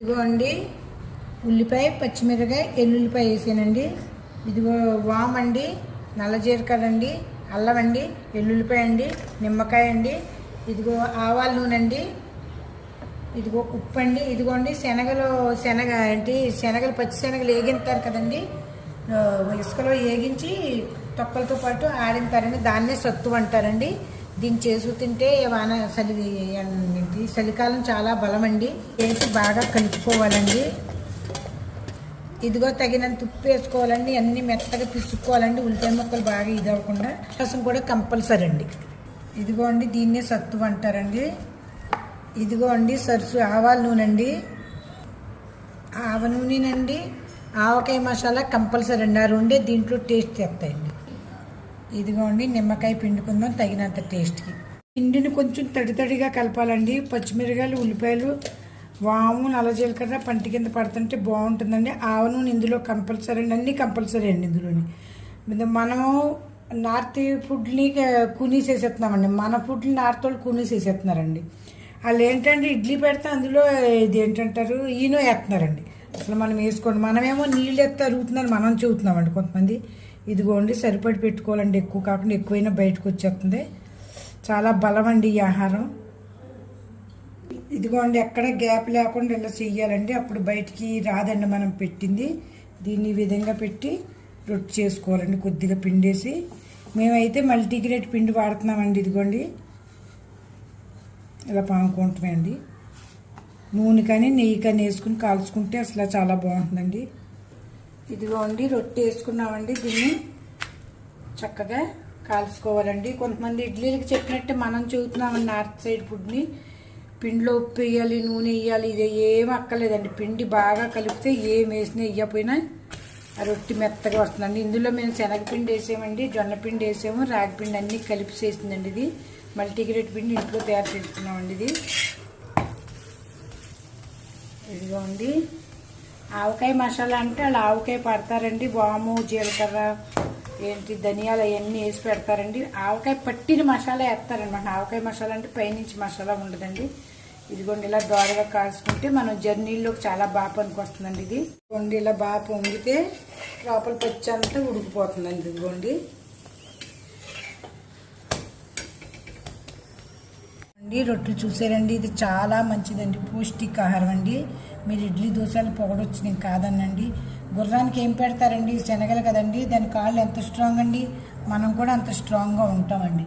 ఇదిగో అండి ఉల్లిపాయ, పచ్చిమిరపకాయ, ఎల్లుల్లిపాయ వేసానండి. ఇదిగో వామండి, నల్ల జీలకర్ర అండి, అల్లం అండి, ఎల్లుల్లిపాయ అండి, నిమ్మకాయ అండి, ఇదిగో ఆవాల నూనె అండి, ఇదిగో ఉప్పు అండి. ఇదిగోండి శనగలు పచ్చి శనగలు వేగింటారు కదండి, ఇసుకలో వేగించి తొక్కలతో పాటు ఆడింతారండి. దాన్నే సత్తు అంటారండి. దీన్ని చేసు తింటే చలికాలం చాలా బలమండి. వేసి బాగా కలుపుకోవాలండి. ఇదిగో తగినంత ఉప్పు వేసుకోవాలండి. అన్నీ మెత్తగా పిసుక్కోవాలండి. ఉల్లిపాయ ముక్కలు బాగా ఇది అవ్వకుండా. రసం కూడా కంపల్సరీ అండి. ఇదిగో అండి దీన్నే సత్తు అంటారండి. ఇదిగో అండి ఆవాల నూనె అండి, ఆవ నూనెనండి, ఆవకాయ మసాలా కంపల్సరీ అండి. ఆ రెండే దీంట్లో టేస్ట్ తెస్తాయండి. ఇదిగోండి నిమ్మకాయ పిండుకుందాం తగినంత టేస్ట్కి. పిండిని కొంచెం తడిగా కలపాలండి. పచ్చిమిరకాయలు, ఉల్లిపాయలు, వాము, నల్ల జీలకర్ర పంటి కింద పడుతుంటే బాగుంటుందండి. ఆవ నూనె ఇందులో కంపల్సరీ అండి. అన్నీ కంపల్సరీ అండి ఇందులోని. మనము నార్త్ ఫుడ్ని కూనీసేసేస్తున్నామండి. మన ఫుడ్ని నార్త్ వాళ్ళు కూనీసేసేస్తున్నారండి. వాళ్ళు ఏంటంటే ఇడ్లీ పెడితే అందులో ఇది ఏంటంటారు ఈనో వేస్తున్నారండి. అసలు మనం వేసుకోండి. మనమేమో నీళ్ళు ఎత్తే అరుగుతుందని మనం చెబుతున్నామండి కొంతమంది. ఇదిగోండి సరిపడి పెట్టుకోవాలండి. ఎక్కువ కాకుండా ఎక్కువైనా బయటకు వచ్చేస్తుంది. చాలా బలం అండి ఈ ఆహారం. ఇదిగోండి ఎక్కడ గ్యాప్ లేకుండా ఇలా చెయ్యాలండి. అప్పుడు బయటికి రాదండి మనం పెట్టింది. దీన్ని ఈ విధంగా పెట్టి రొట్టె చేసుకోవాలండి. కొద్దిగా పిండేసి, మేమైతే మల్టీగ్రేట్ పిండి వాడుతున్నామండి. ఇదిగోండి ఇలా పాముకుంటామండి. నూనె కానీ నెయ్యి కానీ వేసుకుని కాల్చుకుంటే అసలు చాలా బాగుంటుందండి. ఇదిగోండి రొట్టె వేసుకున్నామండి. దీన్ని చక్కగా కాల్చుకోవాలండి. కొంతమంది ఇడ్లీలకి చెప్పినట్టే మనం చూస్తున్నామండి నార్త్ సైడ్ ఫుడ్ని. పిండిలో ఉప్పు వేయాలి, నూనె వేయాలి, ఇది ఏం అక్కర్లేదండి. పిండి బాగా కలిపితే ఏం వేసినా వేయకపోయినా ఆ రొట్టె మెత్తగా వస్తుందండి. ఇందులో మేము శనగపిండి వేసామండి, జొన్నపిండి వేసాము, రాగిపిండి అన్నీ కలిపి చేసిందండి. ఇది మల్టీగ్రేట్ పిండి ఇంట్లో తయారు చేసుకున్నామండి. ఇదిగోండి ఆవకాయ మసాలా అంటే వాళ్ళు ఆవకాయ పడతారండి. వాము, జీలకర్ర, ధనియాలు అవన్నీ వేసి పెడతారండి. ఆవకాయ పట్టిన మసాలా వేస్తారనమాట. ఆవకాయ మసాలా అంటే పైనుంచి మసాలా ఉండదండి. ఇదిగోండి ఇలా దోరగా కాల్చుకుంటే మనం జర్నీల్లోకి చాలా బాగా పనికి వస్తుందండి. ఇదిగోండి ఇలా బాగా పొంగితే లోపల పచ్చి అంతా ఉడికిపోతుందండి. ఇదిగోండి రొట్టెలు చూసారండి. ఇది చాలా మంచిదండి, పౌష్టికాహారం అండి. మీరు ఇడ్లీ దోశలు పొగడొచ్చి కాదనండి. గుర్రానికి ఏం పెడతారండి? శనగలు కదండి. దాని కాళ్ళు ఎంత స్ట్రాంగ్ అండి. మనం కూడా అంత స్ట్రాంగ్గా ఉంటామండి.